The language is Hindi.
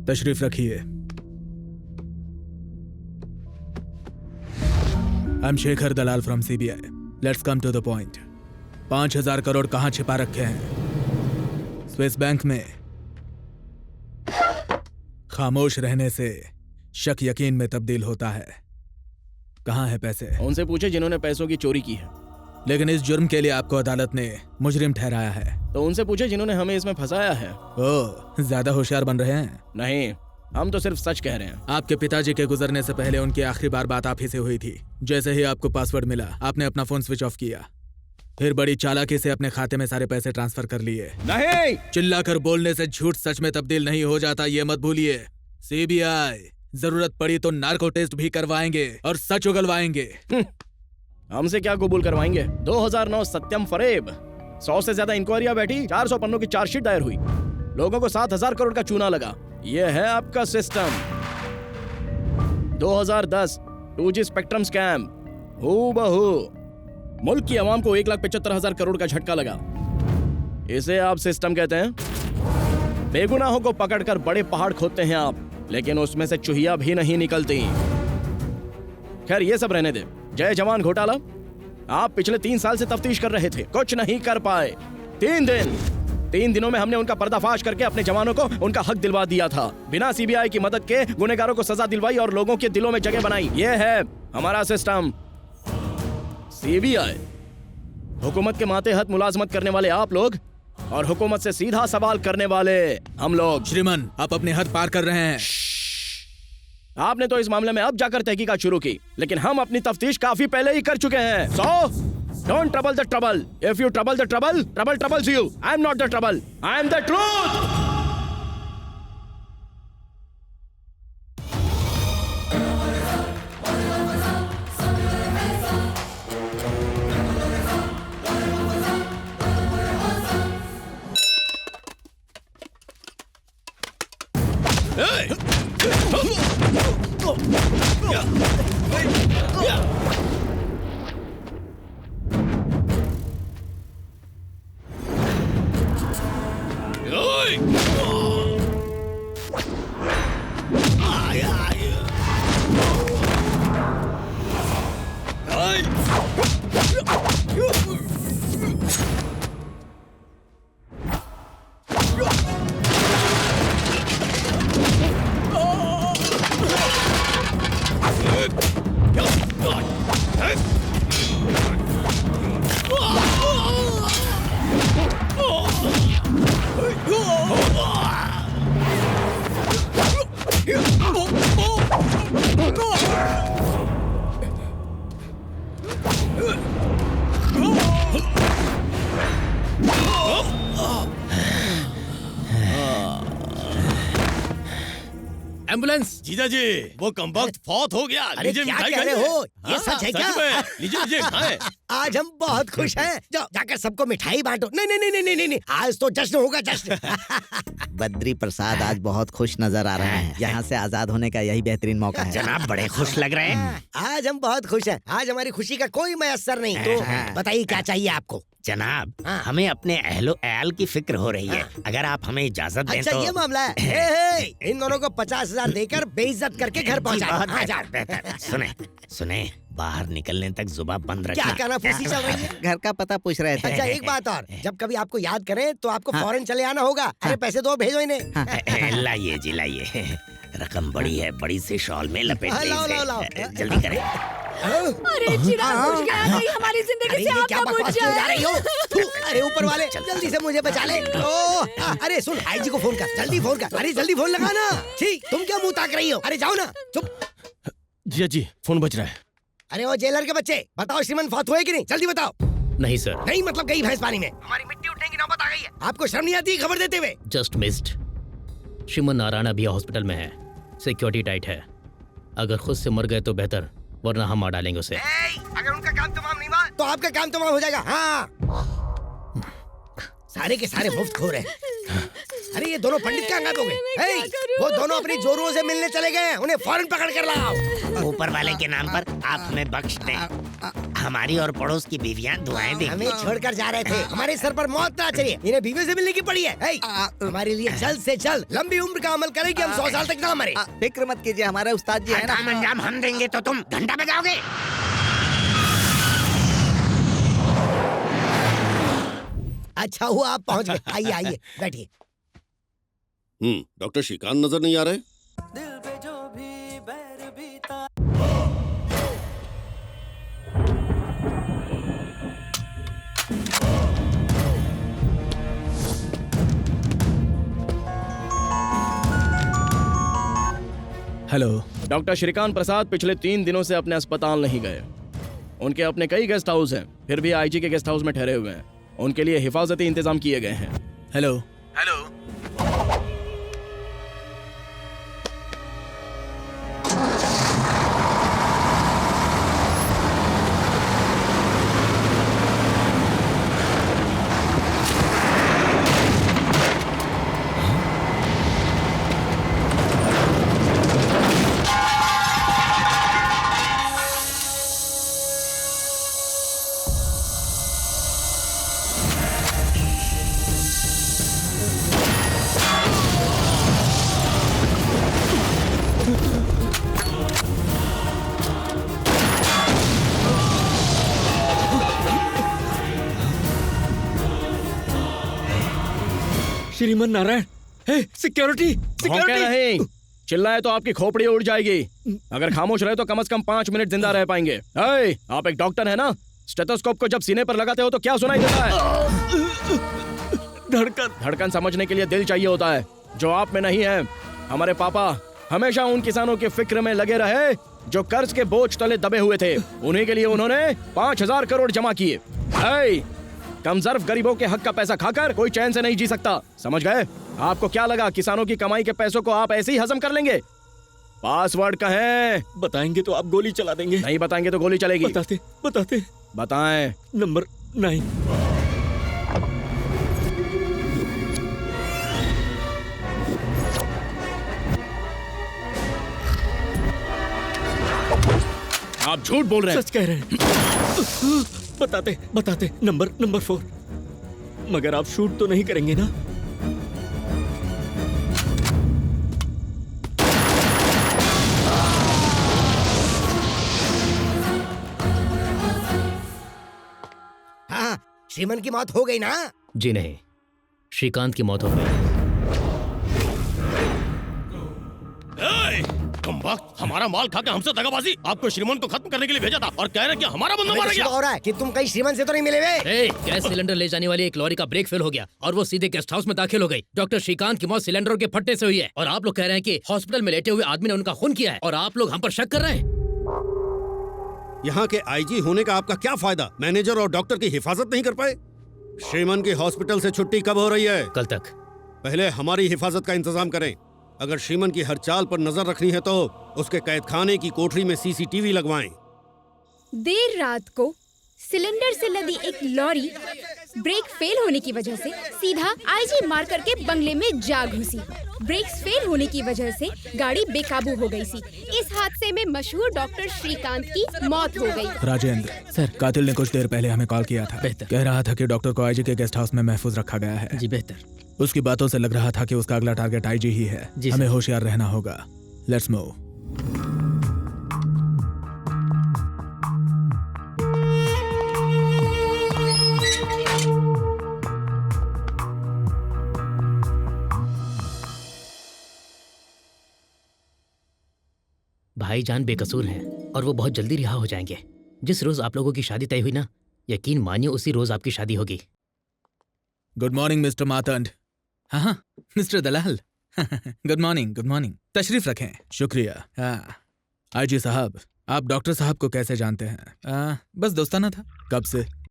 तशरीफ रखिए। I am Shekhar Dalal from CBI. Let's come to the point. 5,000 crore कहाँ छिपा रखे हैं? स्विस बैंक में। खामोश रहने से शक यकीन में तब्दील होता है। कहाँ है पैसे? उनसे पूछे जिन्होंने पैसों की चोरी की है। लेकिन इस जुर्म के लिए आपको अदालत ने मुजरिम ठहराया है। तो उनसे पूछे जिन्होंने हमें इसमें फंसाया है। ओह, ज्यादा होशियार बन रहे हैं। नहीं, हम तो सिर्फ सच कह रहे हैं। आपके पिताजी के गुजरने से पहले उनकी आखिरी बार बात आप ही से हुई थी। जैसे ही आपको पासवर्ड मिला, आपने अपना फोन स्विच ऑफ किया, फिर बड़ी चालाकी से अपने खाते में सारे पैसे ट्रांसफर कर लिए। नहीं, चिल्लाकर बोलने से झूठ सच में तब्दील नहीं हो जाता, ये मत भूलिए। सीबीआई जरूरत पड़ी तो नार्को टेस्ट भी करवाएंगे और सच उगलवाएंगे। हमसे क्या कबूल करवाएंगे? 2009 सत्यम फरेब, 100 से ज्यादा इंक्वायरियां बैठी, 400 पन्नों की चार्जशीट दायर हुई, लोगों को 7,000 करोड़ का चूना लगा। ये है आपका सिस्टम। 2010 2G स्पेक्ट्रम स्कैम, हूबहू मुल्क की आवाम को 1,75,000 करोड़ का झटका लगा। इसे आप सिस्टम कहते हैं? बेगुनाहों को पकड़कर बड़े पहाड़ खोदते हैं आप, लेकिन उसमें से चूहिया भी नहीं निकलती। खैर, ये सब रहने दे। जय जवान घोटाला, आप पिछले 3 साल से तफ्तीश कर रहे थे, कुछ नहीं कर पाए। 3 दिनों में हमने उनका पर्दाफाश करके अपने जवानों को उनका हक दिलवा दिया था। बिना सीबीआई की मदद के गुनहगारों को सजा दिलवाई और लोगों के दिलों में जगह बनाई। ये है हमारा सिस्टम। सीबीआई, हुकूमत के मातेहत मुलाजमत करने वाले आप लोग और हुकूमत से सीधा सवाल करने वाले हम लोग। श्रीमान, आप अपने हद पार कर रहे हैं। आपने तो इस मामले में अब जाकर तहकीकात शुरू की, लेकिन हम अपनी तफ्तीश काफी पहले ही कर चुके हैं। So don't trouble the trouble. If you trouble the trouble, trouble troubles you. I am not the trouble. I am the truth. Ambulance. जीजा जी, वो कमबख्त फौत हो गया। अरे लीजिए क्या मिठाई कह रहे खाइए। हो? ये हाँ, सच है क्या? में। लीजिए लीजिए खाएं। आज हम बहुत खुश हैं। जाओ जाकर सबको मिठाई बांटो। नहीं नहीं नहीं नहीं नहीं, आज तो जश्न होगा, जश्न। बद्री प्रसाद आज बहुत खुश नजर आ रहे हैं। यहाँ से आजाद होने का यही बेहतरीन मौका है। जनाब बड़े खुश लग रहे हैं। आज हम बहुत खुश हैं। आज हमारी खुशी का कोई मयस्सर नहीं। तो बताइए क्या चाहिए आपको? जनाब, हमें अपने अहलो अयाल की फिक्र हो रही है। अगर आप हमें इजाजत दें अच्छा तो। ये मामला है। हे, इन दोनों को 50,000 देकर बेइज्जत करके घर पहुंचा। बहुत बेहतर। सुने सुने, बाहर निकलने तक जुबान बंद रखना। क्या कानाफूसी चल रही है? घर का पता पूछ रहे थे। अच्छा एक बात और, जब कभी आपको याद करें तो आपको फौरन चले आना होगा। अरे पैसे दो, भेजो इन्हें। लाइए जी लाइए, रकम बड़ी है, बड़ी से शॉल में लपेट हाँ, लाओ, लाओ, लाओ। लीजिए। जल्दी करें। अरे चिराग बुझ गया, कहीं हमारी जिंदगी अरे से ये आग क्या ना बकवास बुझ किए जा रही हो? जाए। अरे ऊपर वाले, जल्दी से मुझे बचा ले। अरे सुन, आईजी को फोन कर, जल्दी फोन कर। अरे जल्दी फोन लगा ना। ठीक, तुम क्या मुंह ताक रही हो? अरे जाओ ना, चुप। जीजा जी, फोन बज रहा है। अरे वो जेलर के बच्चे, बताओ श्रीमान फौत हुए कि नहीं? जल्दी बताओ। नहीं सर। नहीं मतलब गई भैंस पानी में। हमारी मिट्टी उठने की नौबत आ गई है। आपको शर्म नहीं आती खबर देते हुए? Just missed. श्रीमन नारायण अभी हॉस्पिटल में है, सिक्योरिटी टाइट है। अगर खुद से मर गए तो बेहतर, वरना हम मार डालेंगे उसे। अगर उनका काम तमाम नहीं हुआ तो आपका काम तमाम हो जाएगा। हाँ, सारे के सारे मुफ्त खो रहे हैं। अरे ये दोनों पंडित क्या अंगात हो गए? वो दोनों अपनी जोरुओं से मिलने चले गए। उन्हें फौरन पकड़ कर लाओ। ऊपर वाले के नाम पर आप हमें बख्श दें। हमारी और पड़ोस की बीवियां दुआएं देंगी। हमें छोड़कर जा रहे थे, हमारे सर पर मौत ना चढ़े, इन्हें बीवी से मिलने की पड़ी है। हमारे लिए जल्द से जल्द लंबी उम्र का अमल करें कि हम 100 साल तक ना मरे। फिक्र मत कीजिए, हमारे उस्ताद जी है ना। अंजाम अंजाम हम देंगे तो तुम घंटा बजाओगे। अच्छा हुआ आप पहुंच गए। आइए आइए बैठिए। डॉक्टर श्रीकांत नजर नहीं आ रहे। हेलो। डॉक्टर श्रीकांत प्रसाद पिछले 3 दिनों से अपने अस्पताल नहीं गए। उनके अपने कई गेस्ट हाउस हैं, फिर भी आईजी के गेस्ट हाउस में ठहरे हुए हैं। उनके लिए हिफाजती इंतजाम किए गए हैं। Hello. Hello. Shriman Narayan, security भौंके नहीं, चिल्लाए तो आपकी खोपड़ी उड़ जाएगी। अगर खामोश रहे तो कम से कम 5 मिनट जिंदा रह पाएंगे। आप एक डॉक्टर है ना, स्टेथोस्कोप को जब सीने पर लगाते हो तो क्या सुनाई देता है? धड़कन समझने के लिए दिल चाहिए होता है, जो आप में नहीं है। हमारे पापा हमेशा उन किसानों की फिक्र में लगे रहे जो कर्ज के बोझ तले दबे हुए थे। उन्हीं के लिए उन्होंने 5000 करोड़ जमा किए। कमजोर गरीबों के हक का पैसा खाकर कोई चैन से नहीं जी सकता, समझ गए? आपको क्या लगा किसानों की कमाई के पैसों को आप ऐसे ही हजम कर लेंगे? पासवर्ड कहें। बताएंगे तो आप गोली चला देंगे। नहीं बताएंगे तो गोली चलेगी। बताते बताएं। नंबर 9। आप झूठ बोल रहे हैं। सच कह रहे हैं। बताते नंबर 4। मगर आप शूट तो नहीं करेंगे ना? हाँ, श्रीमन की मौत हो गई ना? जी नहीं, श्रीकांत की मौत हो गई। कमबख्त, हमारा माल खा के हमसे दगाबाजी। आपको श्रीमन को खत्म करने के लिए भेजा था और कह रहे कि हमारा बंदा मारा गया। हो रहा है कि तुम कहीं श्रीमन से तो नहीं मिले हुए? गैस सिलेंडर ले जाने वाली एक लॉरी का ब्रेक फेल हो गया और वो सीधे गेस्ट हाउस में दाखिल हो गई। डॉक्टर श्रीकांत की मौत सिलेंडरों के फटने से हुई है और आप लोग कह रहे हैं कि हॉस्पिटल में लेटे हुए आदमी ने उनका खून किया है और आप लोग हम पर शक कर रहे हैं। यहाँ के आईजी होने का आपका क्या फायदा? मैनेजर और डॉक्टर की हिफाजत नहीं कर पाए? श्रीमन की हॉस्पिटल से छुट्टी कब हो रही है? कल तक। पहले हमारी हिफाजत का इंतजाम करें। अगर श्रीमन की हर चाल पर नजर रखनी है तो उसके कैद खाने की कोठरी में सीसीटीवी लगवाएं। देर रात को सिलेंडर से लदी एक लॉरी ब्रेक फेल होने की वजह से सीधा आईजी मार करके बंगले में जा घुसी। ब्रेक्स फेल होने की वजह से गाड़ी बेकाबू हो गई थी। इस हादसे में मशहूर डॉक्टर श्रीकांत की मौत हो गई। राजेंद्र सर, कातिल ने कुछ देर पहले हमें कॉल किया था। बेहतर। कह रहा था कि डॉक्टर को आईजी के गेस्ट हाउस में महफूज रखा गया है। जी बेहतर। उसकी बातों से लग रहा था कि उसका अगला टारगेट आईजी ही है। जी हमें सर। होशियार रहना होगा। Let's move. भाईजान बेकसूर हैं और वो बहुत जल्दी रिहा हो जाएंगे। जिस रोज आप लोगों की शादी तय हुई ना, यकीन मानिए उसी रोज आपकी शादी होगी। Good morning mister Matand. हाँ, mister Dalal. Good morning, good morning. तशरीफ रखें। शुक्रिया। हाँ, आईजी साहब, आप डॉक्टर साहब को कैसे जानते हैं? बस दोस्ताना था। कब से?